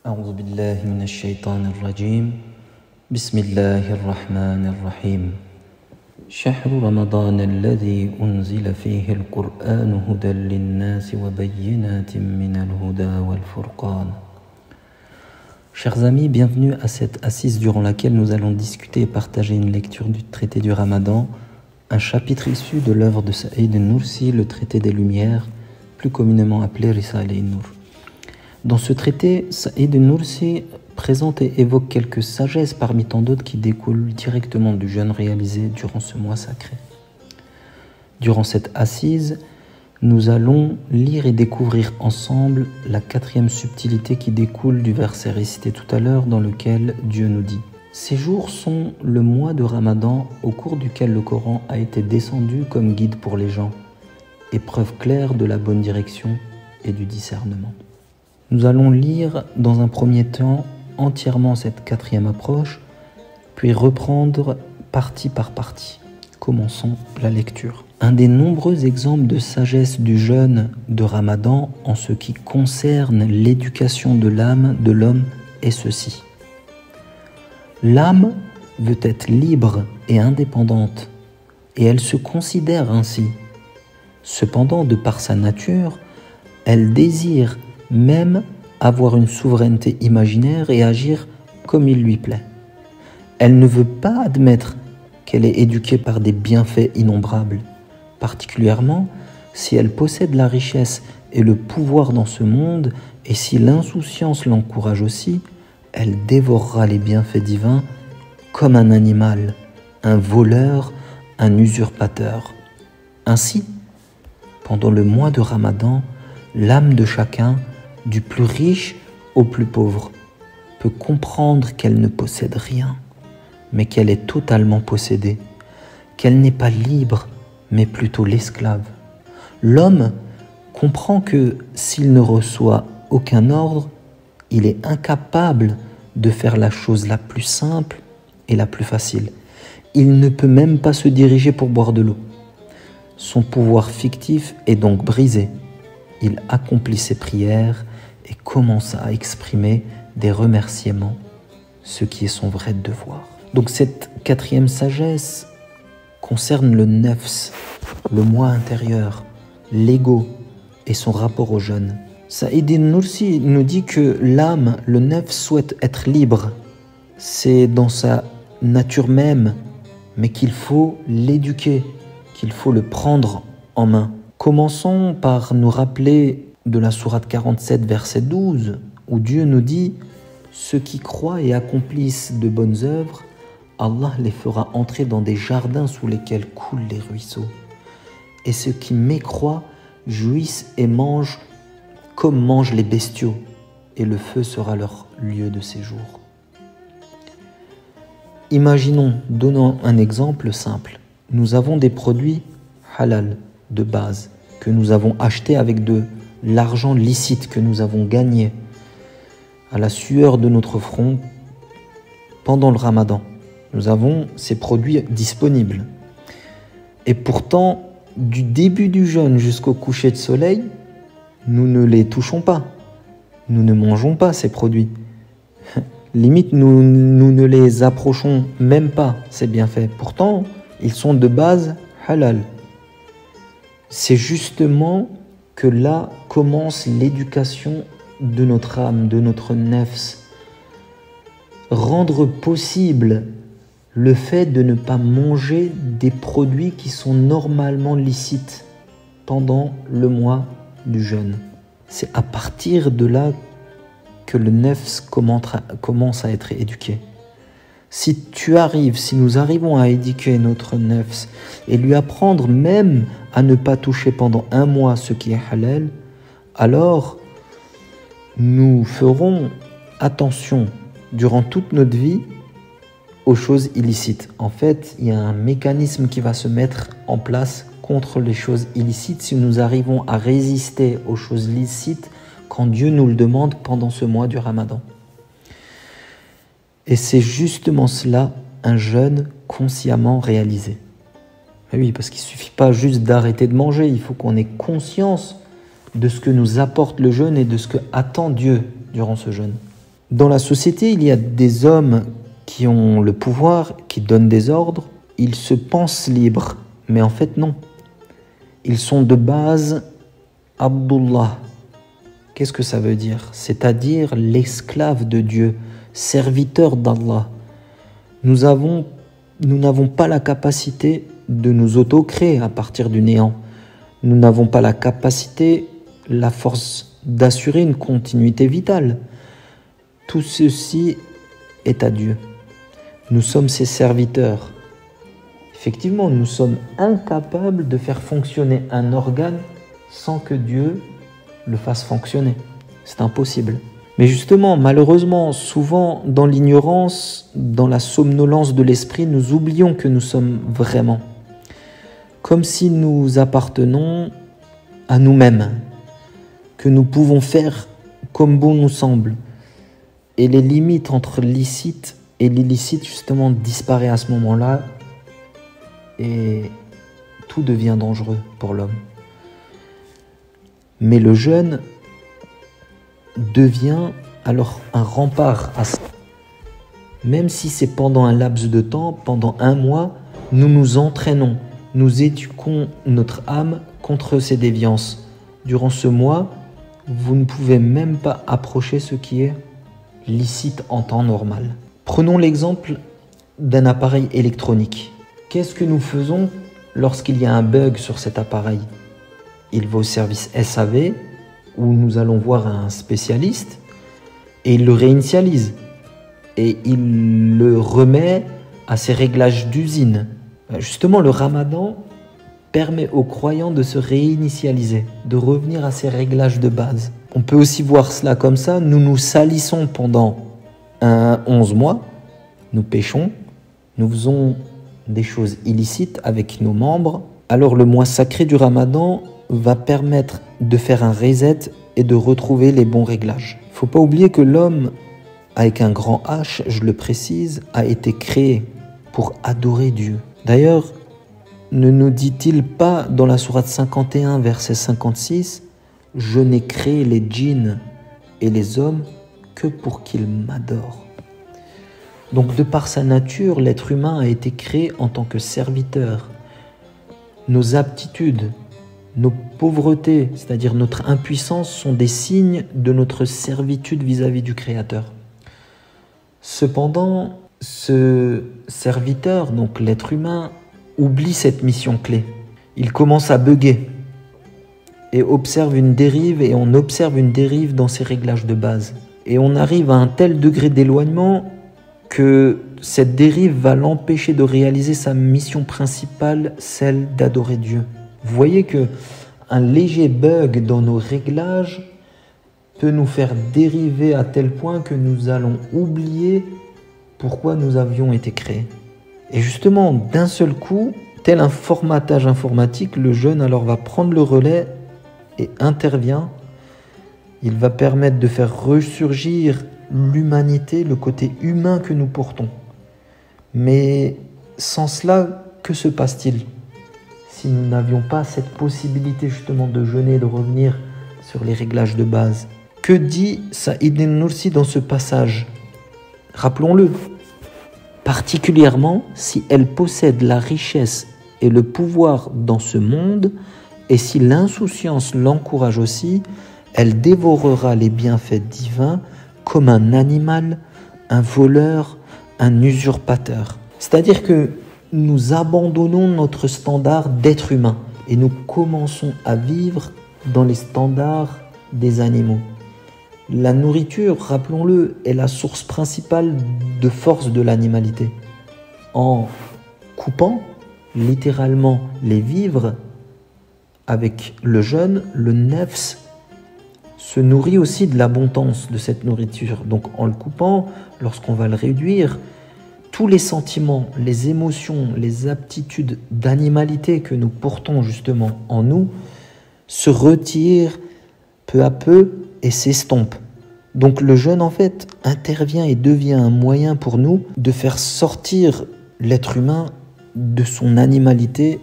أعوذ بالله من الشيطان الرجيم بسم الله الرحمن الرحيم شهر رمضان الذي أنزل فيه القرآن هدى للناس وبينات من الهدى والفرقان. Chers amis, bienvenue à cette assise durant laquelle nous allons discuter et partager une lecture du traité du Ramadan, un chapitre issu de l'œuvre de Saïd Nursi, le traité des Lumières, plus communément appelé Risale Nur. Dans ce traité, Saïd Nursi présente et évoque quelques sagesses parmi tant d'autres qui découlent directement du jeûne réalisé durant ce mois sacré. Durant cette assise, nous allons lire et découvrir ensemble la quatrième subtilité qui découle du verset récité tout à l'heure dans lequel Dieu nous dit « Ces jours sont le mois de Ramadan au cours duquel le Coran a été descendu comme guide pour les gens, et preuve claire de la bonne direction et du discernement. » Nous allons lire dans un premier temps entièrement cette quatrième approche, puis reprendre partie par partie. Commençons la lecture. Un des nombreux exemples de sagesse du jeûne de Ramadan en ce qui concerne l'éducation de l'âme de l'homme est ceci. L'âme veut être libre et indépendante, et elle se considère ainsi. Cependant, de par sa nature, elle désire même avoir une souveraineté imaginaire et agir comme il lui plaît. Elle ne veut pas admettre qu'elle est éduquée par des bienfaits innombrables, particulièrement si elle possède la richesse et le pouvoir dans ce monde, et si l'insouciance l'encourage aussi, elle dévorera les bienfaits divins comme un animal, un voleur, un usurpateur. Ainsi, pendant le mois de Ramadan, l'âme de chacun, du plus riche au plus pauvre, peut comprendre qu'elle ne possède rien, mais qu'elle est totalement possédée, qu'elle n'est pas libre, mais plutôt l'esclave. L'homme comprend que s'il ne reçoit aucun ordre, il est incapable de faire la chose la plus simple et la plus facile. Il ne peut même pas se diriger pour boire de l'eau. Son pouvoir fictif est donc brisé. Il accomplit ses prières et commence à exprimer des remerciements, ce qui est son vrai devoir. Donc cette quatrième sagesse concerne le nefs, le moi intérieur, l'ego et son rapport au jeûne. Saïd Nursi nous dit que l'âme, le nefs, souhaite être libre. C'est dans sa nature même, mais qu'il faut l'éduquer, qu'il faut le prendre en main. Commençons par nous rappeler de la sourate 47, verset 12, où Dieu nous dit « Ceux qui croient et accomplissent de bonnes œuvres, Allah les fera entrer dans des jardins sous lesquels coulent les ruisseaux. Et ceux qui mécroient jouissent et mangent comme mangent les bestiaux, et le feu sera leur lieu de séjour. » Imaginons, donnons un exemple simple. Nous avons des produits halal de base que nous avons achetés avec de l'argent licite que nous avons gagné à la sueur de notre front pendant le Ramadan. Nous avons ces produits disponibles. Et pourtant, du début du jeûne jusqu'au coucher de soleil, nous ne les touchons pas. Nous ne mangeons pas ces produits. Limite, nous ne les approchons même pas, ces bienfaits. Pourtant, ils sont de base halal. C'est justement que là commence l'éducation de notre âme, de notre nefs. Rendre possible le fait de ne pas manger des produits qui sont normalement licites pendant le mois du jeûne. C'est à partir de là que le nefs commence à être éduqué. Si nous arrivons à éduquer notre nefs et lui apprendre même à ne pas toucher pendant un mois ce qui est halal, alors nous ferons attention durant toute notre vie aux choses illicites. En fait, il y a un mécanisme qui va se mettre en place contre les choses illicites si nous arrivons à résister aux choses licites quand Dieu nous le demande pendant ce mois du Ramadan. Et c'est justement cela, un jeûne consciemment réalisé. Mais oui, parce qu'il ne suffit pas juste d'arrêter de manger, il faut qu'on ait conscience de ce que nous apporte le jeûne et de ce que attend Dieu durant ce jeûne. Dans la société, il y a des hommes qui ont le pouvoir, qui donnent des ordres. Ils se pensent libres, mais en fait non. Ils sont de base Abdullah. Qu'est-ce que ça veut dire? C'est-à-dire l'esclave de Dieu, serviteur d'Allah. Nous n'avons pas la capacité de nous auto-créer à partir du néant. Nous n'avons pas la capacité, la force d'assurer une continuité vitale. Tout ceci est à Dieu. Nous sommes ses serviteurs. Effectivement, nous sommes incapables de faire fonctionner un organe sans que Dieu le fasse fonctionner. C'est impossible. Mais justement, malheureusement, souvent dans l'ignorance, dans la somnolence de l'esprit, nous oublions que nous sommes vraiment. Comme si nous appartenons à nous-mêmes, que nous pouvons faire comme bon nous semble. Et les limites entre licite et l'illicite, justement, disparaissent à ce moment-là et tout devient dangereux pour l'homme. Mais le jeûne devient alors un rempart à ça. Même si c'est pendant un laps de temps, pendant un mois, nous nous entraînons, nous éduquons notre âme contre ces déviances. Durant ce mois, vous ne pouvez même pas approcher ce qui est licite en temps normal. Prenons l'exemple d'un appareil électronique. Qu'est-ce que nous faisons lorsqu'il y a un bug sur cet appareil? Il va au service SAV où nous allons voir un spécialiste et il le réinitialise et il le remet à ses réglages d'usine. Justement, le Ramadan permet aux croyants de se réinitialiser, de revenir à ses réglages de base. On peut aussi voir cela comme ça, nous nous salissons pendant 11 mois, nous péchons, nous faisons des choses illicites avec nos membres. Alors le mois sacré du Ramadan va permettre de faire un reset et de retrouver les bons réglages. Il ne faut pas oublier que l'homme, avec un grand H, je le précise, a été créé pour adorer Dieu. D'ailleurs, ne nous dit-il pas dans la sourate 51, verset 56, « Je n'ai créé les djinns et les hommes que pour qu'ils m'adorent ». Donc de par sa nature, l'être humain a été créé en tant que serviteur. Nos aptitudes, nos pauvretés, c'est-à-dire notre impuissance, sont des signes de notre servitude vis-à-vis du Créateur. Cependant, ce serviteur, donc l'être humain, oublie cette mission clé. Il commence à bugger et observe une dérive, et on observe une dérive dans ses réglages de base. Et on arrive à un tel degré d'éloignement que cette dérive va l'empêcher de réaliser sa mission principale, celle d'adorer Dieu. Vous voyez que un léger bug dans nos réglages peut nous faire dériver à tel point que nous allons oublier pourquoi nous avions été créés. Et justement, d'un seul coup, tel un formatage informatique, le jeûne alors va prendre le relais et intervient. Il va permettre de faire ressurgir l'humanité, le côté humain que nous portons. Mais sans cela, que se passe-t-il? Si nous n'avions pas cette possibilité justement de jeûner, de revenir sur les réglages de base. Que dit Saïd el-Nursi dans ce passage? Rappelons-le. Particulièrement si elle possède la richesse et le pouvoir dans ce monde, et si l'insouciance l'encourage aussi, elle dévorera les bienfaits divins comme un animal, un voleur, un usurpateur. C'est-à-dire que nous abandonnons notre standard d'être humain et nous commençons à vivre dans les standards des animaux. La nourriture, rappelons-le, est la source principale de force de l'animalité. En coupant littéralement les vivres avec le jeûne, le nefs se nourrit aussi de l'abondance de cette nourriture. Donc en le coupant, lorsqu'on va le réduire, tous les sentiments, les émotions, les aptitudes d'animalité que nous portons justement en nous se retirent peu à peu et s'estompent. Donc le jeûne en fait intervient et devient un moyen pour nous de faire sortir l'être humain de son animalité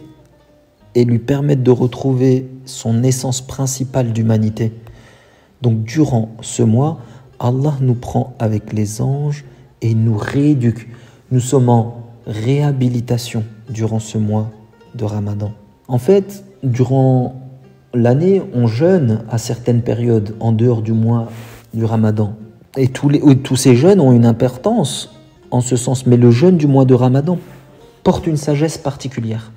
et lui permettre de retrouver son essence principale d'humanité. Donc durant ce mois, Allah nous prend avec les anges et nous rééduque. Nous sommes en réhabilitation durant ce mois de Ramadan. En fait, durant l'année, on jeûne à certaines périodes en dehors du mois du Ramadan. Et tous ces jeûnes ont une importance en ce sens. Mais le jeûne du mois de Ramadan porte une sagesse particulière.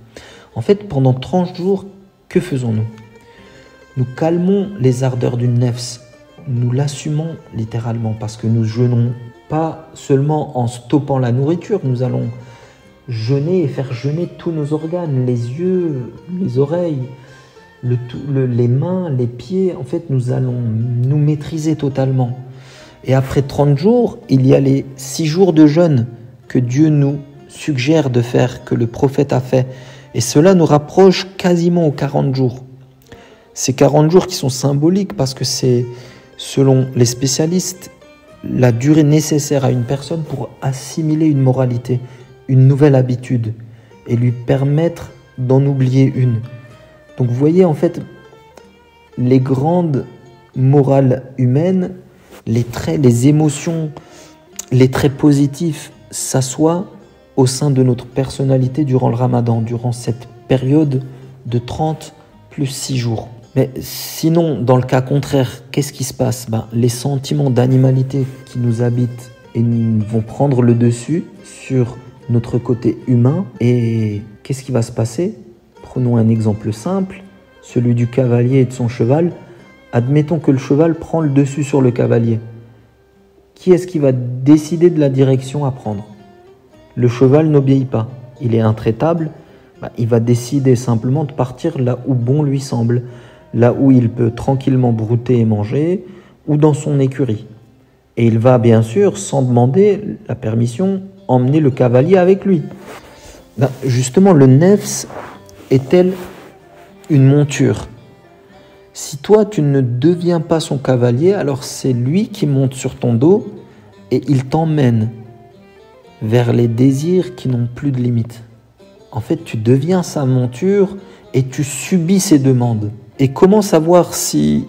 En fait, pendant 30 jours, que faisons-nous? Nous calmons les ardeurs d'une nefs. Nous l'assumons littéralement parce que nous jeûnons pas seulement en stoppant la nourriture. Nous allons jeûner et faire jeûner tous nos organes, les yeux, les oreilles, les mains, les pieds. En fait, nous allons nous maîtriser totalement. Et après 30 jours, il y a les 6 jours de jeûne que Dieu nous suggère de faire, que le prophète a fait. Et cela nous rapproche quasiment aux 40 jours. Ces 40 jours qui sont symboliques parce que c'est, selon les spécialistes, la durée nécessaire à une personne pour assimiler une moralité, une nouvelle habitude et lui permettre d'en oublier une. Donc vous voyez en fait les grandes morales humaines, les traits, les émotions, les traits positifs s'assoient au sein de notre personnalité durant le Ramadan, durant cette période de 30 plus 6 jours. Mais sinon, dans le cas contraire, qu'est-ce qui se passe? Les sentiments d'animalité qui nous habitent vont prendre le dessus sur notre côté humain. Et qu'est-ce qui va se passer? Prenons un exemple simple, celui du cavalier et de son cheval. Admettons que le cheval prend le dessus sur le cavalier. Qui est-ce qui va décider de la direction à prendre? Le cheval n'obéit pas. Il est intraitable. Il va décider simplement de partir là où bon lui semble, là où il peut tranquillement brouter et manger, ou dans son écurie. Et il va bien sûr, sans demander la permission, emmener le cavalier avec lui. Justement, le nefs est-elle une monture? Si toi, tu ne deviens pas son cavalier, alors c'est lui qui monte sur ton dos et il t'emmène vers les désirs qui n'ont plus de limite. En fait, tu deviens sa monture et tu subis ses demandes. Et comment savoir si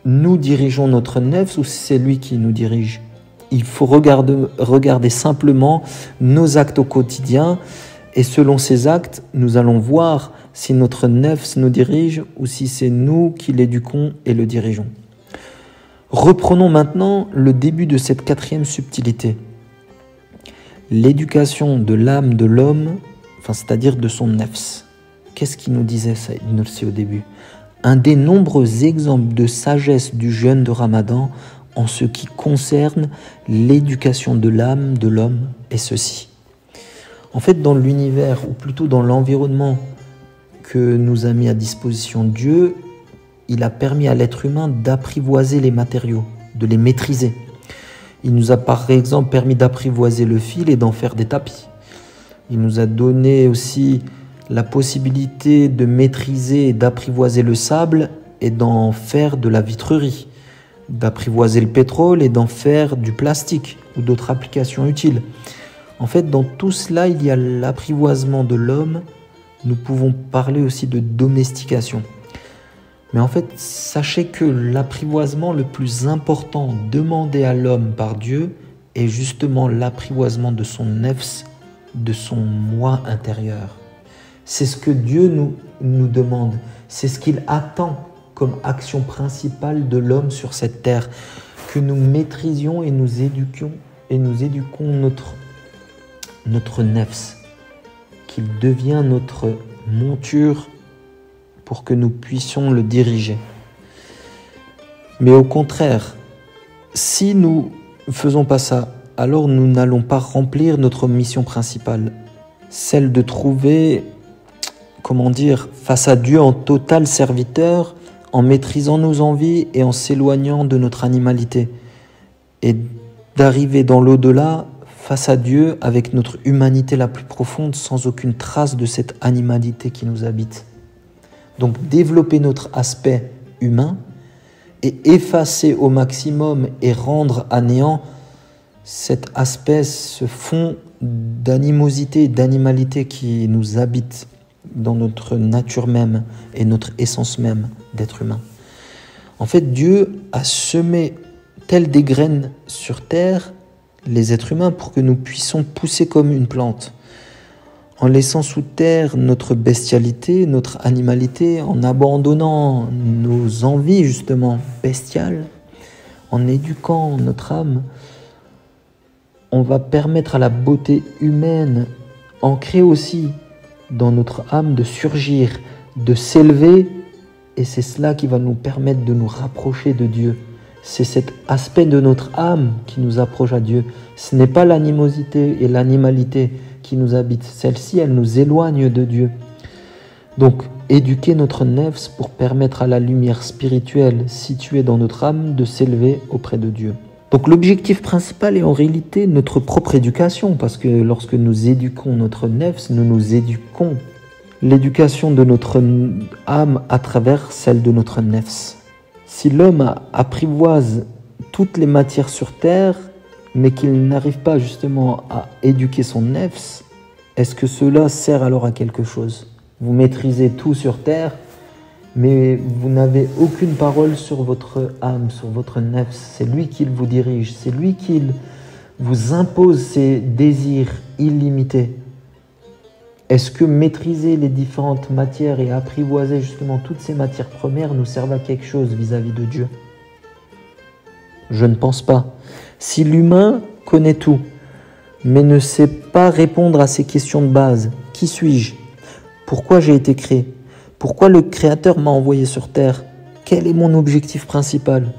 nous dirigeons notre nefs ou si c'est lui qui nous dirige? Il faut regarder simplement nos actes au quotidien et selon ces actes, nous allons voir si notre nefs nous dirige ou si c'est nous qui l'éduquons et le dirigeons. Reprenons maintenant le début de cette 4e subtilité. L'éducation de l'âme de l'homme, c'est-à-dire de son nefs. Qu'est-ce qu'il nous disait Saïd Nursi au début? Un des nombreux exemples de sagesse du jeûne de Ramadan en ce qui concerne l'éducation de l'âme de l'homme est ceci. En fait, dans l'univers, ou plutôt dans l'environnement que nous a mis à disposition Dieu, il a permis à l'être humain d'apprivoiser les matériaux, de les maîtriser. Il nous a par exemple permis d'apprivoiser le fil et d'en faire des tapis. Il nous a donné aussi la possibilité de maîtriser et d'apprivoiser le sable et d'en faire de la vitrerie, d'apprivoiser le pétrole et d'en faire du plastique ou d'autres applications utiles. En fait, dans tout cela, il y a l'apprivoisement de l'homme. Nous pouvons parler aussi de domestication. Mais en fait, sachez que l'apprivoisement le plus important demandé à l'homme par Dieu est justement l'apprivoisement de son nefs, de son moi intérieur. C'est ce que Dieu nous demande. C'est ce qu'il attend comme action principale de l'homme sur cette terre. Que nous maîtrisions et nous éduquons notre nefs. Qu'il devienne notre monture pour que nous puissions le diriger. Mais au contraire, si nous ne faisons pas ça, alors nous n'allons pas remplir notre mission principale, celle de trouver, face à Dieu en total serviteur, en maîtrisant nos envies et en s'éloignant de notre animalité, et d'arriver dans l'au-delà face à Dieu avec notre humanité la plus profonde, sans aucune trace de cette animalité qui nous habite. Donc développer notre aspect humain et effacer au maximum et rendre à néant cet aspect, ce fond d'animosité et d'animalité qui nous habite dans notre nature même et notre essence même d'être humain. En fait, Dieu a semé telles des graines sur terre, les êtres humains, pour que nous puissions pousser comme une plante. En laissant sous terre notre bestialité, notre animalité, en abandonnant nos envies justement bestiales, en éduquant notre âme, on va permettre à la beauté humaine, ancrée aussi dans notre âme, de surgir, de s'élever, et c'est cela qui va nous permettre de nous rapprocher de Dieu. C'est cet aspect de notre âme qui nous approche à Dieu. Ce n'est pas l'animosité et l'animalité qui nous habitent. Celle-ci, elle nous éloigne de Dieu. Donc, éduquer notre nefs pour permettre à la lumière spirituelle située dans notre âme de s'élever auprès de Dieu. Donc l'objectif principal est en réalité notre propre éducation, parce que lorsque nous éduquons notre nefs, nous nous éduquons l'éducation de notre âme à travers celle de notre nefs. Si l'homme apprivoise toutes les matières sur terre, mais qu'il n'arrive pas justement à éduquer son nefs, est-ce que cela sert alors à quelque chose? Vous maîtrisez tout sur terre, mais vous n'avez aucune parole sur votre âme, sur votre nefs. C'est lui qui vous dirige, c'est lui qui vous impose ses désirs illimités. Est-ce que maîtriser les différentes matières et apprivoiser justement toutes ces matières premières nous servent à quelque chose vis-à-vis de Dieu? Je ne pense pas. Si l'humain connaît tout, mais ne sait pas répondre à ces questions de base, qui suis-je? Pourquoi j'ai été créé? Pourquoi le Créateur m'a envoyé sur terre? Quel est mon objectif principal?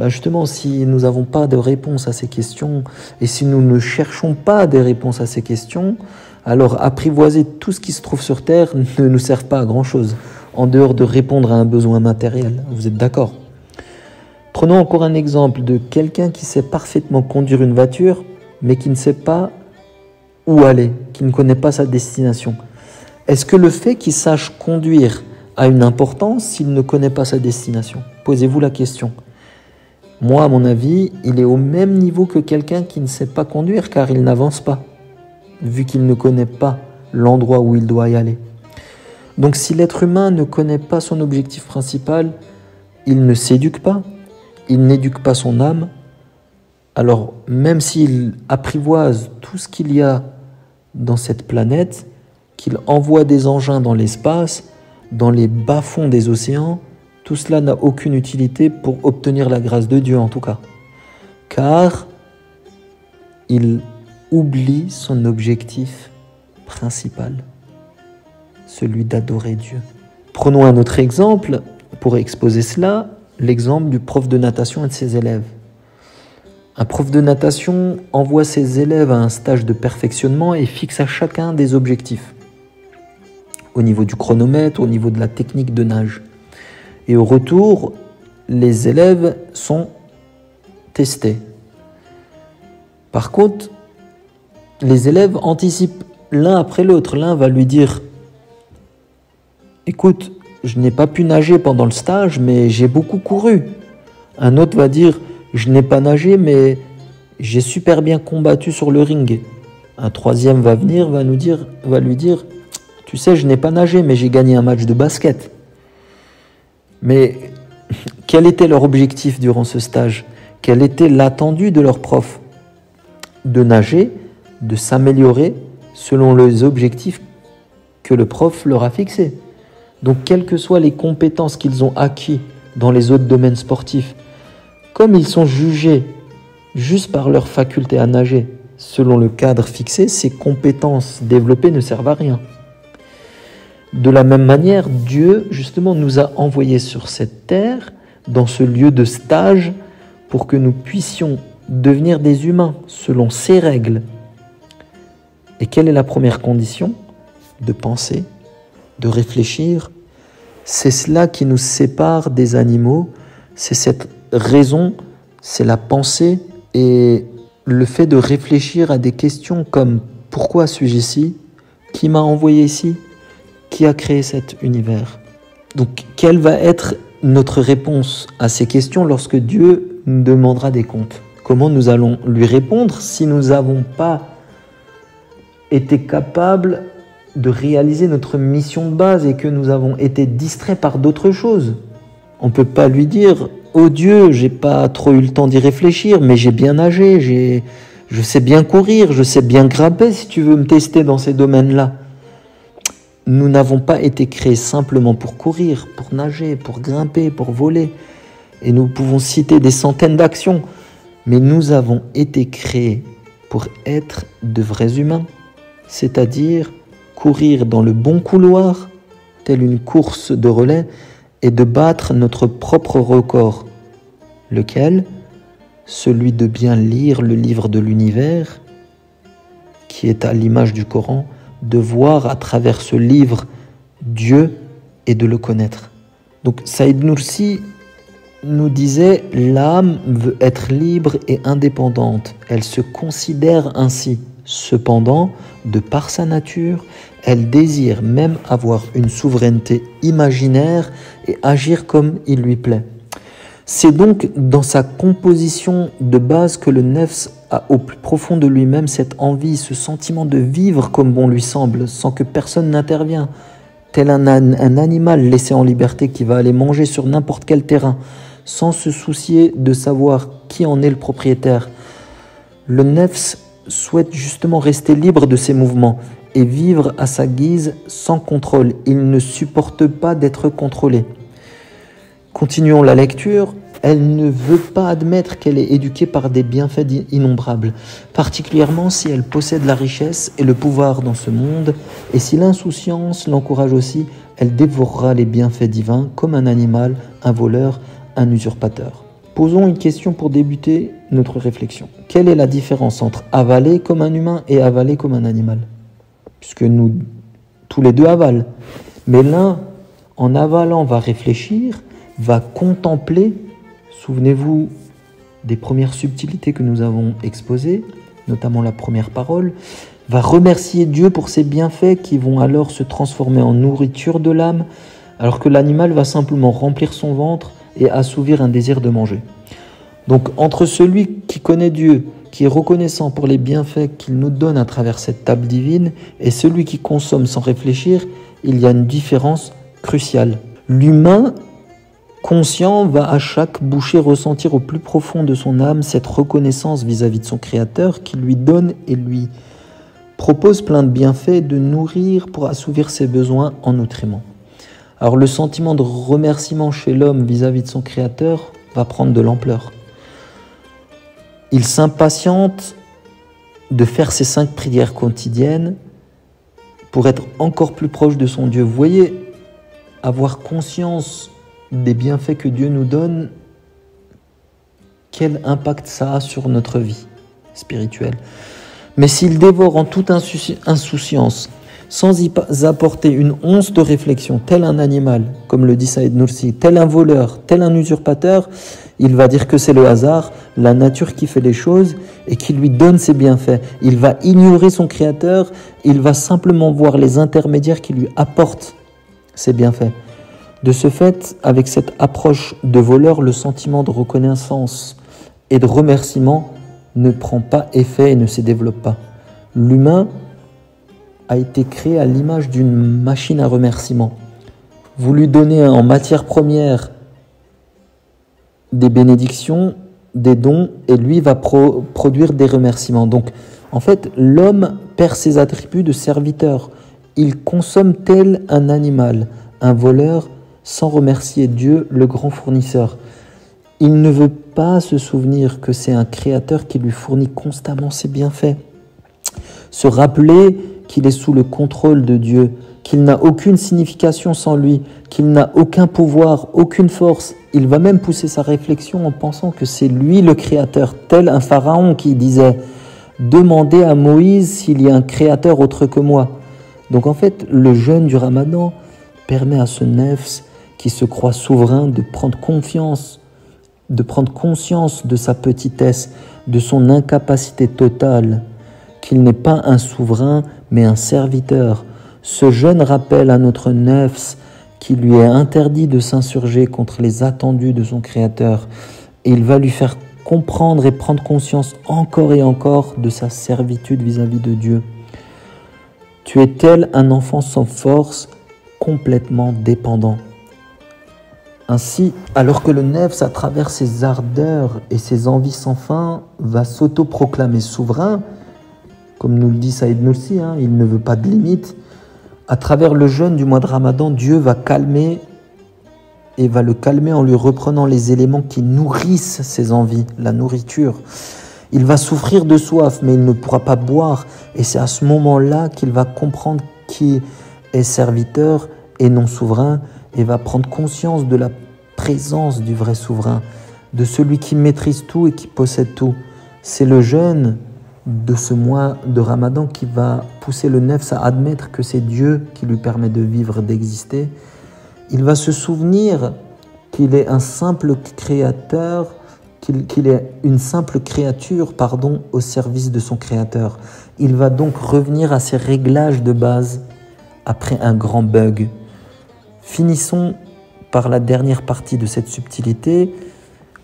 Justement, si nous n'avons pas de réponse à ces questions, et si nous ne cherchons pas des réponses à ces questions, alors apprivoiser tout ce qui se trouve sur terre ne nous sert pas à grand-chose, en dehors de répondre à un besoin matériel. Vous êtes d'accord? Prenons encore un exemple de quelqu'un qui sait parfaitement conduire une voiture, mais qui ne sait pas où aller, qui ne connaît pas sa destination. Est-ce que le fait qu'il sache conduire a une importance s'il ne connaît pas sa destination? Posez-vous la question. Moi, à mon avis, il est au même niveau que quelqu'un qui ne sait pas conduire, car il n'avance pas, vu qu'il ne connaît pas l'endroit où il doit y aller. Donc si l'être humain ne connaît pas son objectif principal, il ne s'éduque pas, il n'éduque pas son âme, alors même s'il apprivoise tout ce qu'il y a dans cette planète, qu'il envoie des engins dans l'espace, dans les bas-fonds des océans, tout cela n'a aucune utilité pour obtenir la grâce de Dieu en tout cas. Car il oublie son objectif principal, celui d'adorer Dieu. Prenons un autre exemple pour exposer cela, l'exemple du prof de natation et de ses élèves. Un prof de natation envoie ses élèves à un stage de perfectionnement et fixe à chacun des objectifs. Au niveau du chronomètre, au niveau de la technique de nage. Et au retour, les élèves sont testés. Par contre, les élèves anticipent l'un après l'autre. L'un va lui dire « Écoute, je n'ai pas pu nager pendant le stage, mais j'ai beaucoup couru. » Un autre va dire « Je n'ai pas nagé, mais j'ai super bien combattu sur le ring. » Un troisième va lui dire « Tu sais, je n'ai pas nagé, mais j'ai gagné un match de basket. » Mais quel était leur objectif durant ce stage? Quel était l'attendu de leur prof? De nager, de s'améliorer selon les objectifs que le prof leur a fixés. Donc, quelles que soient les compétences qu'ils ont acquis dans les autres domaines sportifs, comme ils sont jugés juste par leur faculté à nager, selon le cadre fixé, ces compétences développées ne servent à rien. De la même manière, Dieu, justement, nous a envoyés sur cette terre, dans ce lieu de stage, pour que nous puissions devenir des humains selon ses règles. Et quelle est la première condition? De penser, de réfléchir. C'est cela qui nous sépare des animaux, c'est cette raison, c'est la pensée et le fait de réfléchir à des questions comme « Pourquoi suis-je ici? Qui m'a envoyé ici? Qui a créé cet univers ?» Donc, quelle va être notre réponse à ces questions lorsque Dieu nous demandera des comptes? Comment nous allons lui répondre si nous n'avons pas été capables de réaliser notre mission de base et que nous avons été distraits par d'autres choses? On ne peut pas lui dire oh Dieu, j'ai pas trop eu le temps d'y réfléchir, mais j'ai bien nagé, je sais bien courir, je sais bien grimper si tu veux me tester dans ces domaines-là. Nous n'avons pas été créés simplement pour courir, pour nager, pour grimper, pour voler. Et nous pouvons citer des centaines d'actions, mais nous avons été créés pour être de vrais humains, c'est-à-dire courir dans le bon couloir, telle une course de relais, et de battre notre propre record, lequel, celui de bien lire le livre de l'univers, qui est à l'image du Coran, de voir à travers ce livre Dieu et de le connaître. Donc Saïd Nursi nous disait, l'âme veut être libre et indépendante, elle se considère ainsi. Cependant, de par sa nature, elle désire même avoir une souveraineté imaginaire et agir comme il lui plaît. C'est donc dans sa composition de base que le nefs a au plus profond de lui-même cette envie, ce sentiment de vivre comme bon lui semble, sans que personne n'intervienne, tel un animal laissé en liberté qui va aller manger sur n'importe quel terrain, sans se soucier de savoir qui en est le propriétaire. Le nefs souhaite justement rester libre de ses mouvements et vivre à sa guise sans contrôle. Il ne supporte pas d'être contrôlé. Continuons la lecture. Elle ne veut pas admettre qu'elle est éduquée par des bienfaits innombrables, particulièrement si elle possède la richesse et le pouvoir dans ce monde, et si l'insouciance l'encourage aussi, elle dévorera les bienfaits divins comme un animal, un voleur, un usurpateur. Posons une question pour débuter notre réflexion. Quelle est la différence entre avaler comme un humain et avaler comme un animal? Puisque nous, tous les deux avalent. Mais l'un, en avalant, va réfléchir, va contempler. Souvenez-vous des premières subtilités que nous avons exposées, notamment la première parole, va remercier Dieu pour ses bienfaits qui vont alors se transformer en nourriture de l'âme, alors que l'animal va simplement remplir son ventre et assouvir un désir de manger. Donc entre celui qui connaît Dieu, qui est reconnaissant pour les bienfaits qu'il nous donne à travers cette table divine, et celui qui consomme sans réfléchir, il y a une différence cruciale. L'humain conscient va à chaque bouchée ressentir au plus profond de son âme cette reconnaissance vis-à-vis de son Créateur qui lui donne et lui propose plein de bienfaits de nourrir pour assouvir ses besoins en nutriments. Alors le sentiment de remerciement chez l'homme vis-à-vis de son Créateur va prendre de l'ampleur. Il s'impatiente de faire ses 5 prières quotidiennes pour être encore plus proche de son Dieu. Vous voyez, avoir conscience des bienfaits que Dieu nous donne, quel impact ça a sur notre vie spirituelle. Mais s'il dévore en toute insouciance, sans y apporter une once de réflexion, tel un animal, comme le dit Saïd Nursi, tel un voleur, tel un usurpateur, il va dire que c'est le hasard, la nature qui fait les choses et qui lui donne ses bienfaits. Il va ignorer son Créateur, il va simplement voir les intermédiaires qui lui apportent ses bienfaits. De ce fait, avec cette approche de voleur, le sentiment de reconnaissance et de remerciement ne prend pas effet et ne se développe pas. L'humain a été créé à l'image d'une machine à remerciement. Vous lui donnez en matière première des bénédictions, des dons, et lui va produire des remerciements. Donc, en fait, l'homme perd ses attributs de serviteur. Il consomme tel un animal, un voleur, sans remercier Dieu, le grand fournisseur. Il ne veut pas se souvenir que c'est un créateur qui lui fournit constamment ses bienfaits. Se rappeler qu'il est sous le contrôle de Dieu, qu'il n'a aucune signification sans lui, qu'il n'a aucun pouvoir, aucune force. Il va même pousser sa réflexion en pensant que c'est lui le créateur, tel un pharaon qui disait « Demandez à Moïse s'il y a un créateur autre que moi ». Donc en fait, le jeûne du Ramadan permet à ce nefs qui se croit souverain de prendre confiance, de prendre conscience de sa petitesse, de son incapacité totale, qu'il n'est pas un souverain, mais un serviteur. Ce jeûne rappelle à notre nefs qu'il lui est interdit de s'insurger contre les attendus de son Créateur. Et il va lui faire comprendre et prendre conscience encore et encore de sa servitude vis-à-vis de Dieu. Tu es tel un enfant sans force, complètement dépendant. Ainsi, alors que le nefs, à travers ses ardeurs et ses envies sans fin, va s'auto-proclamer souverain, comme nous le dit Saïd Nursi, il ne veut pas de limite, à travers le jeûne du mois de Ramadan, Dieu va calmer et va le calmer en lui reprenant les éléments qui nourrissent ses envies, la nourriture. Il va souffrir de soif, mais il ne pourra pas boire. Et c'est à ce moment-là qu'il va comprendre qui est serviteur et non souverain, et va prendre conscience de la présence du vrai souverain, de celui qui maîtrise tout et qui possède tout. C'est le jeûne de ce mois de Ramadan qui va pousser le nefs à admettre que c'est Dieu qui lui permet de vivre, d'exister. Il va se souvenir qu'il est un simple créateur, qu'il est une simple créature, au service de son créateur. Il va donc revenir à ses réglages de base après un grand bug. Finissons par la dernière partie de cette subtilité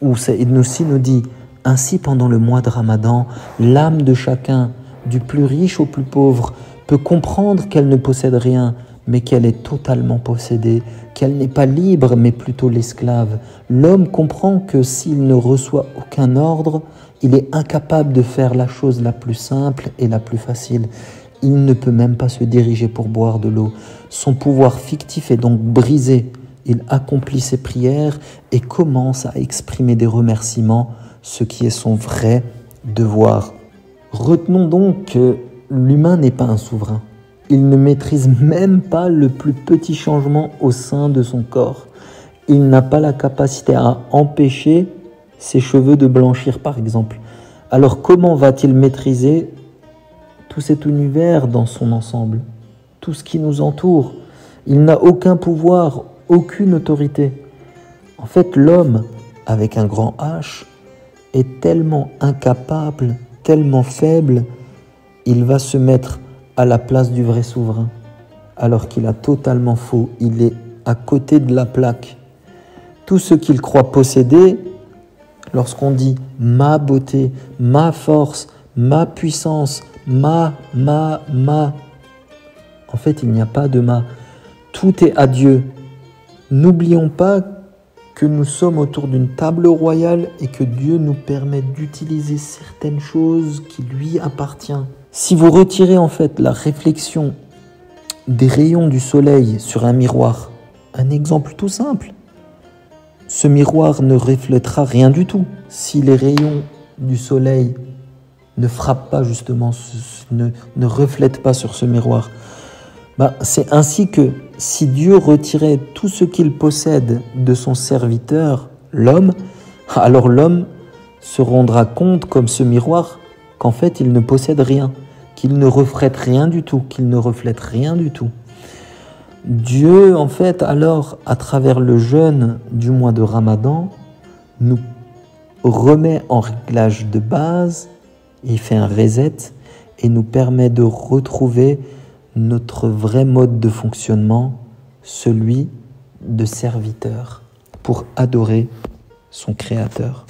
où Saïd Nursi nous dit « Ainsi, pendant le mois de Ramadan, l'âme de chacun, du plus riche au plus pauvre, peut comprendre qu'elle ne possède rien, mais qu'elle est totalement possédée, qu'elle n'est pas libre, mais plutôt l'esclave. L'homme comprend que s'il ne reçoit aucun ordre, il est incapable de faire la chose la plus simple et la plus facile. Il ne peut même pas se diriger pour boire de l'eau. Son pouvoir fictif est donc brisé. Il accomplit ses prières et commence à exprimer des remerciements, ce qui est son vrai devoir. Retenons donc que l'humain n'est pas un souverain. Il ne maîtrise même pas le plus petit changement au sein de son corps. Il n'a pas la capacité à empêcher ses cheveux de blanchir, par exemple. Alors comment va-t-il maîtriser tout cet univers dans son ensemble, tout ce qui nous entoure? Il n'a aucun pouvoir, aucune autorité. En fait, l'homme, avec un grand H, est tellement incapable, tellement faible, il va se mettre à la place du vrai souverain, alors qu'il a totalement faux. Il est à côté de la plaque. Tout ce qu'il croit posséder, lorsqu'on dit « ma beauté, ma force, ma puissance, ma », en fait, il n'y a pas de « ma ». Tout est à Dieu. N'oublions pas que nous sommes autour d'une table royale et que Dieu nous permet d'utiliser certaines choses qui lui appartiennent. Si vous retirez en fait la réflexion des rayons du soleil sur un miroir, un exemple tout simple, ce miroir ne reflètera rien du tout si les rayons du soleil ne frappent pas justement, ne reflètent pas sur ce miroir. C'est ainsi que si Dieu retirait tout ce qu'il possède de son serviteur, l'homme, alors l'homme se rendra compte comme ce miroir qu'en fait il ne possède rien, qu'il ne reflète rien du tout, Dieu, en fait, alors, à travers le jeûne du mois de Ramadan, nous remet en réglage de base, il fait un reset et nous permet de retrouver notre vrai mode de fonctionnement, celui de serviteur, pour adorer son Créateur.